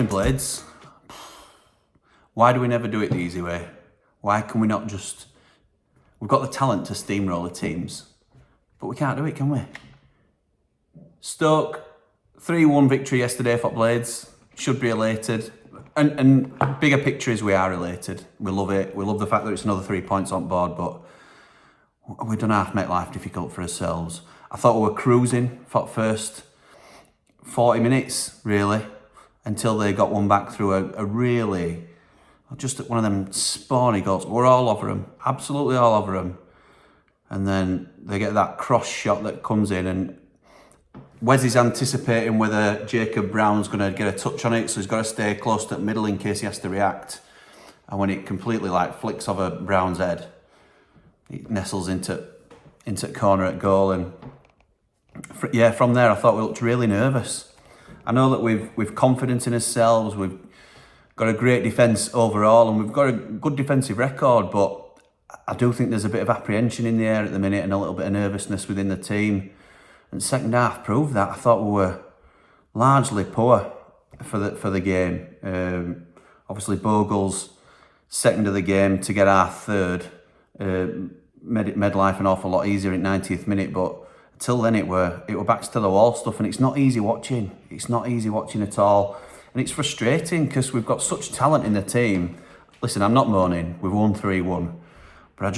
me blades. Why do we never do it the easy way? Why can we not just... We've got the talent to steamroller teams, but we can't do it, can we? Stoke, 3-1 victory yesterday for Blades. Should be elated. And bigger picture is we are elated. We love it. We love the fact that it's another 3 points on board, but we don't have to make life difficult for ourselves. I thought we were cruising for the first 40 minutes, really, until they got one back through a really, just one of them spawny goals. We're all over them, absolutely all over them. And then they get that cross shot that comes in, and Wes is anticipating whether Jacob Brown's going to get a touch on it, so he's got to stay close to the middle in case he has to react. And when it completely flicks over Brown's head, it nestles into corner at goal. And from there I thought we looked really nervous. I know that we've confidence in ourselves, we've got a great defence overall, and we've got a good defensive record, but I do think there's a bit of apprehension in the air at the minute and a little bit of nervousness within the team. And the second half proved that. I thought we were largely poor for the game. Obviously Bogle's second of the game to get our third made life an awful lot easier in 90th minute, but till then it were backs to the wall stuff, and it's not easy watching. It's not easy watching at all, and it's frustrating because we've got such talent in the team. Listen, I'm not moaning. We've won 3-1, but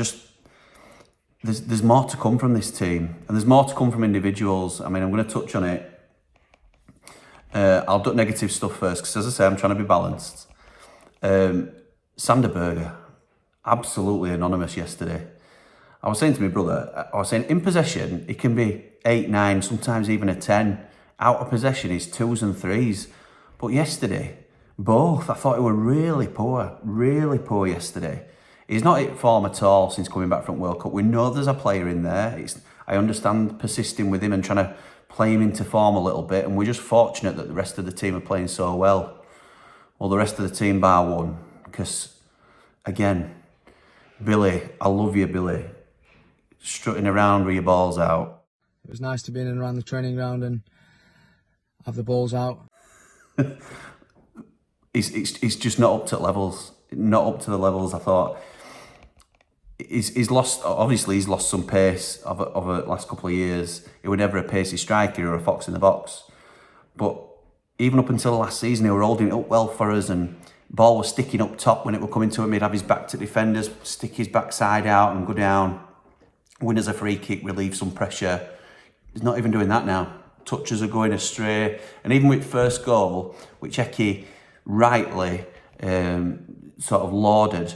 there's more to come from this team, and there's more to come from individuals. I mean, I'm going to touch on it. I'll do negative stuff first, because as I say, I'm trying to be balanced. Sander Berge, absolutely anonymous yesterday. I was saying to my brother, in possession, it can be 8, 9, sometimes even a 10. Out of possession is 2s and 3s. But yesterday, both, I thought he were really poor yesterday. He's not hit form at all since coming back from World Cup. We know there's a player in there. I understand persisting with him and trying to play him into form a little bit, and we're just fortunate that the rest of the team are playing so well. Well, the rest of the team bar one, because, again, Billy, I love you, Billy. Strutting around with your balls out. It was nice to be in and around the training ground and have the balls out. He's just not up to levels. Not up to the levels I thought. He's lost. Obviously, he's lost some pace over the last couple of years. He was never a pacey striker or a fox in the box. But even up until last season, he were holding it up well for us, and ball was sticking up top when it were coming to him. He'd have his back to defenders, stick his backside out and go down. Win as a free kick, relieve some pressure. He's not even doing that now. Touches are going astray. And even with first goal, which Eki rightly sort of lauded,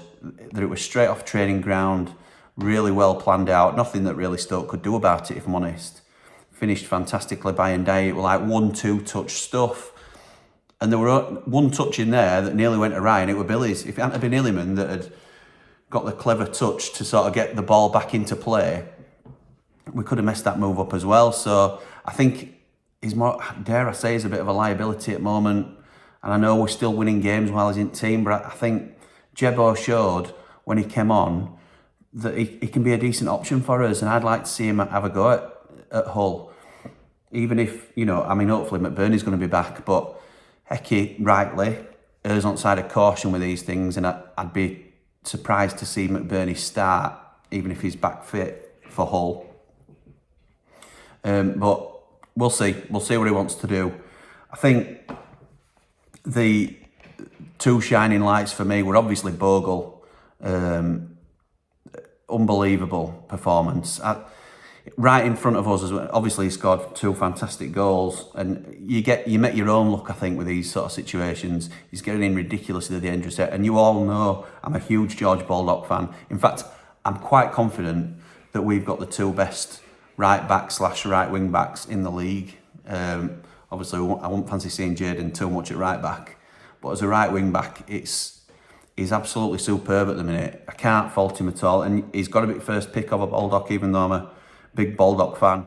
that it was straight off training ground, really well planned out. Nothing that really Stoke could do about it, if I'm honest. Finished fantastically by Ndiaye. It was like 1-2 touch stuff. And there were one touch in there that nearly went awry, and it were Billy's. If it hadn't been Iliman that had got the clever touch to sort of get the ball back into play, we could have messed that move up as well. So I think he's more, dare I say, he's a bit of a liability at the moment. And I know we're still winning games while he's in team, but I think Jebo showed when he came on that he can be a decent option for us, and I'd like to see him have a go at Hull. Even if, hopefully McBurney's going to be back, but Eki rightly errs on side of caution with these things, and I'd be surprised to see McBurney start, even if he's back fit for Hull. But we'll see. We'll see what he wants to do. I think the two shining lights for me were obviously Bogle. Unbelievable performance. Right in front of us, as well. Obviously he scored 2 fantastic goals, and you make your own luck, I think, with these sort of situations. He's getting in ridiculously dangerous, and you all know I'm a huge George Baldock fan. In fact, I'm quite confident that we've got the 2 best right back / right wing backs in the league. Obviously, I won't fancy seeing Jayden too much at right back, but as a right wing back, he's absolutely superb at the minute. I can't fault him at all, and he's got to be first pick of a Baldock, even though I'm a big Baldock fan.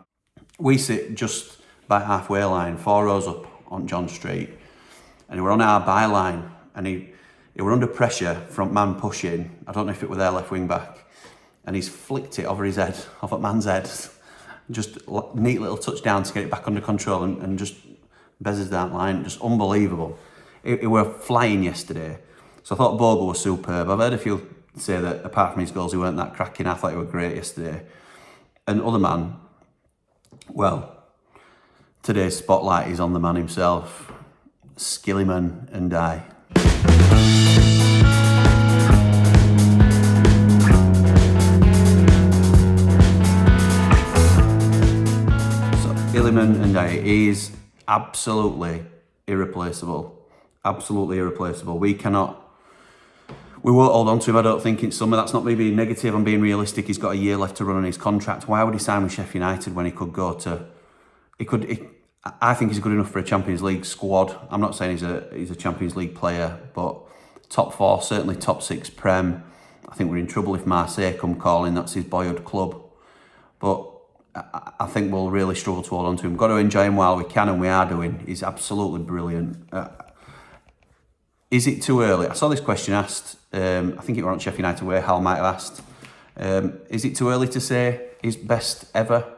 We sit just by halfway line, 4 rows up on John Street, and we're on our byline, and he were under pressure, front man pushing. I don't know if it were their left wing back, and he's flicked it over his head, off at man's head. Just neat little touchdown to get it back under control, and just bezzes that line. Just unbelievable. he were flying yesterday. So I thought Bogle was superb. I've heard a few say that apart from his goals, he weren't that cracking. I thought he were great yesterday. And other man, well, today's spotlight is on the man himself, Iliman and I. Iliman and I, he's absolutely irreplaceable. Absolutely irreplaceable. We won't hold on to him, I don't think, in summer. That's not me being negative, I'm being realistic. He's got a year left to run on his contract. Why would he sign with Sheffield United when he could go to... I think he's good enough for a Champions League squad. I'm not saying he's a Champions League player, but top 4, certainly top 6 Prem. I think we're in trouble if Marseille come calling. That's his boyhood club. But I think we'll really struggle to hold on to him. Got to enjoy him while we can, and we are doing. He's absolutely brilliant. Is it too early? I saw this question asked. I think it was on Sheffield United where Hal might have asked. Is it too early to say his best ever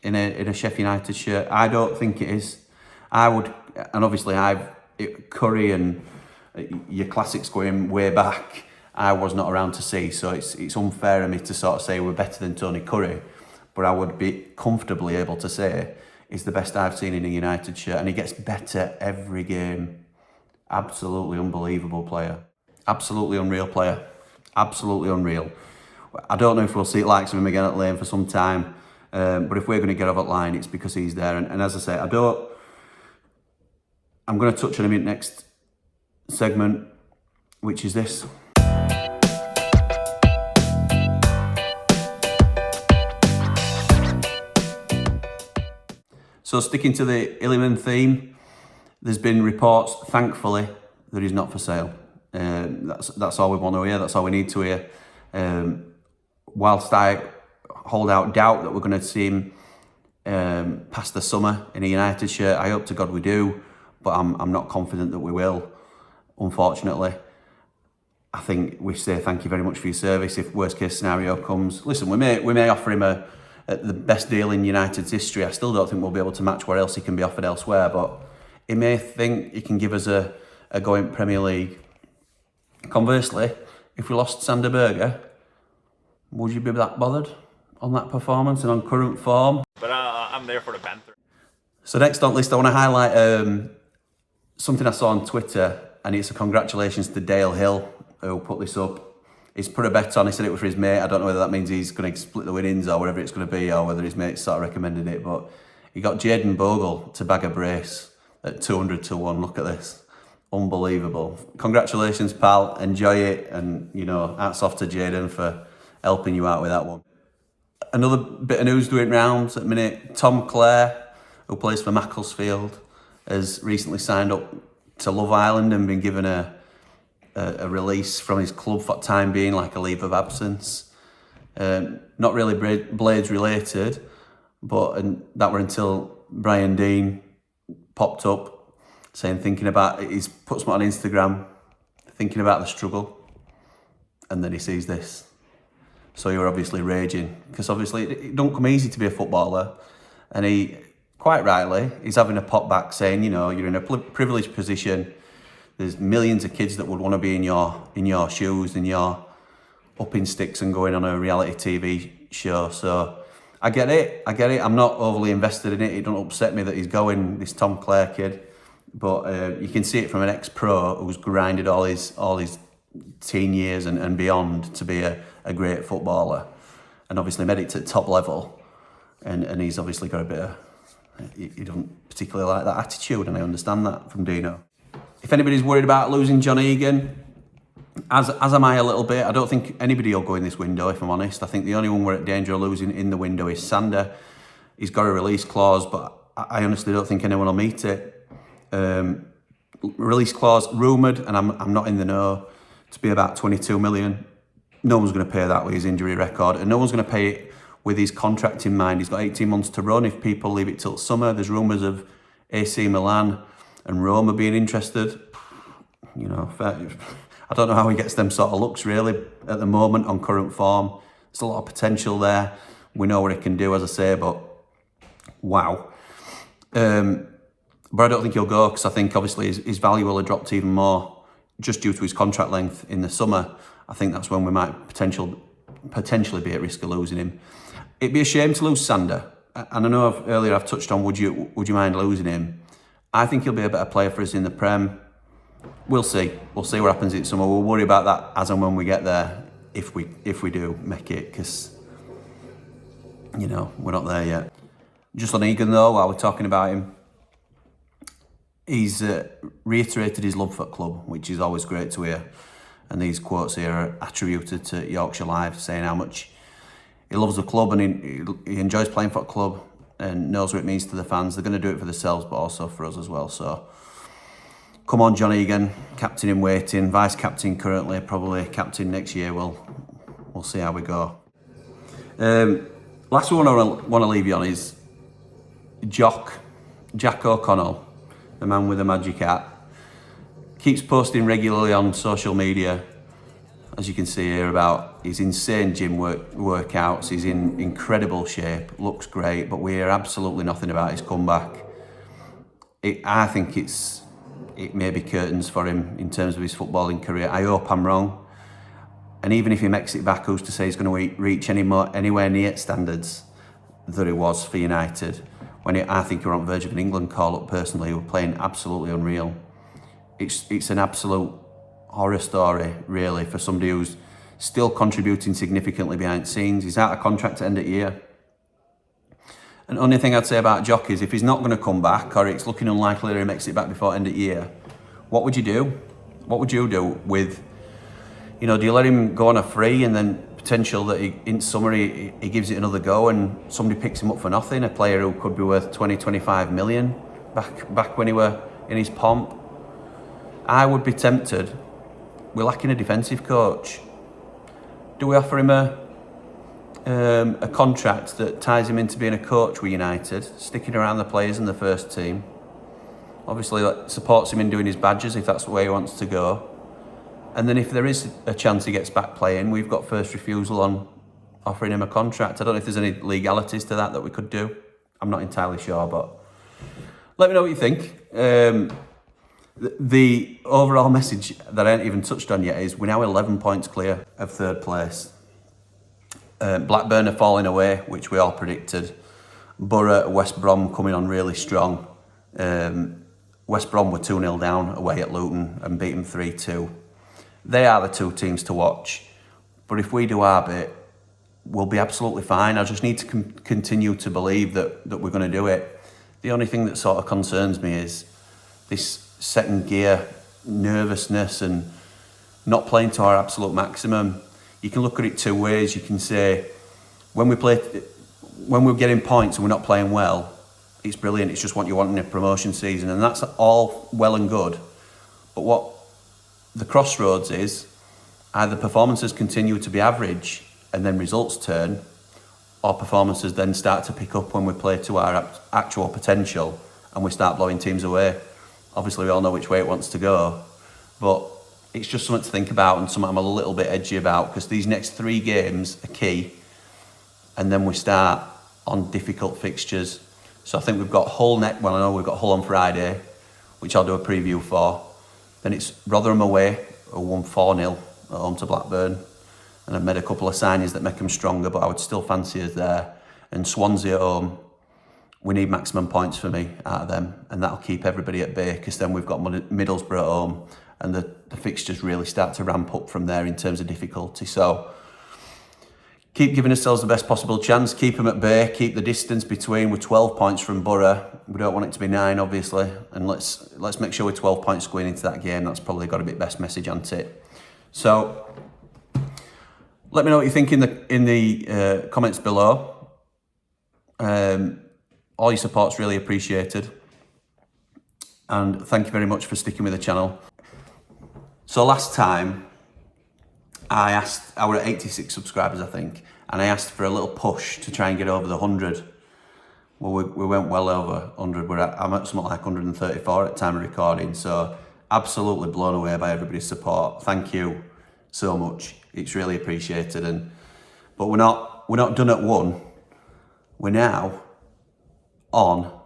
in a Sheffield United shirt? I don't think it is. I would, and obviously Curry and your classics going way back, I was not around to see, so it's unfair of me to sort of say we're better than Tony Curry. But I would be comfortably able to say he's the best I've seen in a United shirt, and he gets better every game. Absolutely unbelievable player. Absolutely unreal player. Absolutely unreal. I don't know if we'll see the likes of him again at Lane for some time, but if we're going to get off at line, it's because he's there. And as I say, I'm going to touch on him in the next segment, which is this. So sticking to the Iliman theme, there's been reports, thankfully, that he's not for sale. That's all we want to hear, that's all we need to hear. Whilst I hold out doubt that we're going to see him past the summer in a United shirt, I hope to God we do, but I'm not confident that we will, unfortunately. I think we say thank you very much for your service. If worst case scenario comes, listen, we may offer him the best deal in United's history. I still don't think we'll be able to match where else he can be offered elsewhere, but he may think he can give us a go in Premier League. Conversely, if we lost Sander Berge, would you be that bothered on that performance and on current form? But I'm there for the banter. So next on the list, I want to highlight something I saw on Twitter, and it's a congratulations to Dale Hill, who put this up. He's put a bet on, he said it was for his mate. I don't know whether that means he's going to split the winnings or whatever it's going to be, or whether his mate's sort of recommended it, but he got Jayden Bogle to bag a brace at 200 to 1. Look at this. Unbelievable. Congratulations, pal. Enjoy it. And, you know, hats off to Jayden for helping you out with that one. Another bit of news doing rounds at the minute. Tom Clare, who plays for Macclesfield, has recently signed up to Love Island and been given a release from his club for the time being, like a leave of absence. Not really Blades related, but that were until Brian Dean popped up saying, he's put something on Instagram, thinking about the struggle, and then he sees this. So you're obviously raging, because obviously it don't come easy to be a footballer, and he, quite rightly, he's having a pop back saying, you know, you're in a privileged position. There's millions of kids that would want to be in your shoes, and you're up in sticks and going on a reality TV show. So I get it. I'm not overly invested in it. It don't upset me that he's going, this Tom Clare kid. But you can see it from an ex-pro who's grinded all his teen years and beyond to be a great footballer, and obviously made it to top level. And he's obviously got a bit of, he doesn't particularly like that attitude, and I understand that from Dino. If anybody's worried about losing John Egan, as am I a little bit. I don't think anybody will go in this window, if I'm honest. I think the only one we're at danger of losing in the window is Sander. He's got a release clause, but I honestly don't think anyone will meet it. Release clause rumoured, and I'm not in the know, to be about 22 million. No one's going to pay that with his injury record, and no one's going to pay it with his contract in mind. He's got 18 months to run if people leave it till summer. There's rumours of AC Milan and Roma being interested. You know, I don't know how he gets them sort of looks really at the moment on current form. There's a lot of potential there. We know what he can do, as I say, but wow. But I don't think he'll go, because I think obviously his value will have dropped even more just due to his contract length in the summer. I think that's when we might potentially be at risk of losing him. It'd be a shame to lose Sander. And I know earlier I've touched on would you mind losing him? I think he'll be a better player for us in the Prem. We'll see. We'll see what happens in summer. We'll worry about that as and when we get there, if we do make it, because, you know, we're not there yet. Just on Egan though, while we're talking about him, he's reiterated his love for the club, which is always great to hear. And these quotes here are attributed to Yorkshire Live, saying how much he loves the club and he enjoys playing for the club and knows what it means to the fans. They're going to do it for themselves, but also for us as well. So, come on, John Egan, captain in waiting, vice captain currently, probably captain next year. We'll see how we go. Last one I want to leave you on is Jack O'Connell, the man with the magic hat. Keeps posting regularly on social media, as you can see here, about his insane gym workouts. He's in incredible shape, looks great, but we hear absolutely nothing about his comeback. I think it may be curtains for him in terms of his footballing career. I hope I'm wrong. And even if he makes it back, who's to say he's going to reach anywhere near standards that he was for United? I think you're on the verge of an England call-up personally. He was playing absolutely unreal. It's an absolute horror story, really, for somebody who's still contributing significantly behind the scenes. He's out of contract to end of year. And the only thing I'd say about Jock is if he's not going to come back, or it's looking unlikely that he makes it back before end of year, what would you do? What would you do with, you know, do you let him go on a free and then potential that in summer he gives it another go and somebody picks him up for nothing, a player who could be worth 20, 25 million back when he were in his pomp? I would be tempted. We're lacking a defensive coach. Do we offer him a contract that ties him into being a coach with United, sticking around the players in the first team? Obviously, that supports him in doing his badges if that's the way he wants to go. And then if there is a chance he gets back playing, we've got first refusal on offering him a contract. I don't know if there's any legalities to that we could do. I'm not entirely sure, but let me know what you think. The overall message that I haven't even touched on yet is we're now 11 points clear of third place. Blackburn are falling away, which we all predicted. Borough, West Brom coming on really strong. West Brom were 2-0 down away at Luton and beat them 3-2. They are the two teams to watch. But if we do our bit, we'll be absolutely fine. I just need to continue to believe that we're going to do it. The only thing that sort of concerns me is this second gear nervousness and not playing to our absolute maximum. You can look at it two ways. You can say when we're getting points and we're not playing well, it's brilliant. It's just what you want in a promotion season, and that's all well and good. But what the crossroads is, either performances continue to be average and then results turn, or performances then start to pick up when we play to our actual potential and we start blowing teams away. Obviously, we all know which way it wants to go, but it's just something to think about and something I'm a little bit edgy about, because these next 3 games are key, and then we start on difficult fixtures. So I think we've got Hull I know we've got Hull on Friday, which I'll do a preview for. Then it's Rotherham away, who won 4-0 at home to Blackburn, and I've made a couple of signings that make them stronger, but I would still fancy us there. And Swansea at home, we need maximum points for me out of them, and that'll keep everybody at bay, because then we've got Middlesbrough at home, and the fixtures really start to ramp up from there in terms of difficulty. So keep giving ourselves the best possible chance, keep them at bay, keep the distance between. We're 12 points from Borough. We don't want it to be 9, obviously, and let's make sure we're 12 points going into that game. That's probably got to be the best message, hasn't it? So let me know what you think in the comments below. All your support's really appreciated, and thank you very much for sticking with the channel. So last time I were at 86 subscribers, I think, and I asked for a little push to try and get over the 100. Well, we went well over 100. I'm at something like 134 at the time of recording, so absolutely blown away by everybody's support. Thank you so much. It's really appreciated. But we're not done at 1. We're now on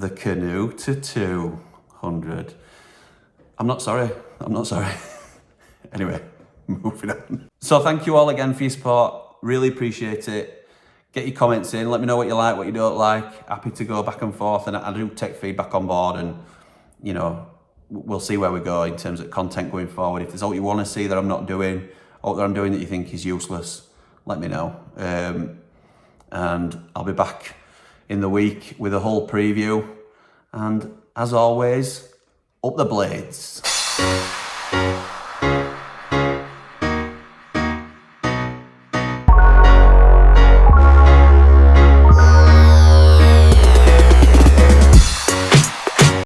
the canoe to 200. I'm not sorry. Anyway, moving on. So thank you all again for your support. Really appreciate it. Get your comments in. Let me know what you like, what you don't like. Happy to go back and forth. And I do take feedback on board, and, you know, we'll see where we go in terms of content going forward. If there's all you want to see that I'm not doing, or that I'm doing that you think is useless, let me know. And I'll be back in the week with a whole preview. And as always, up the blades.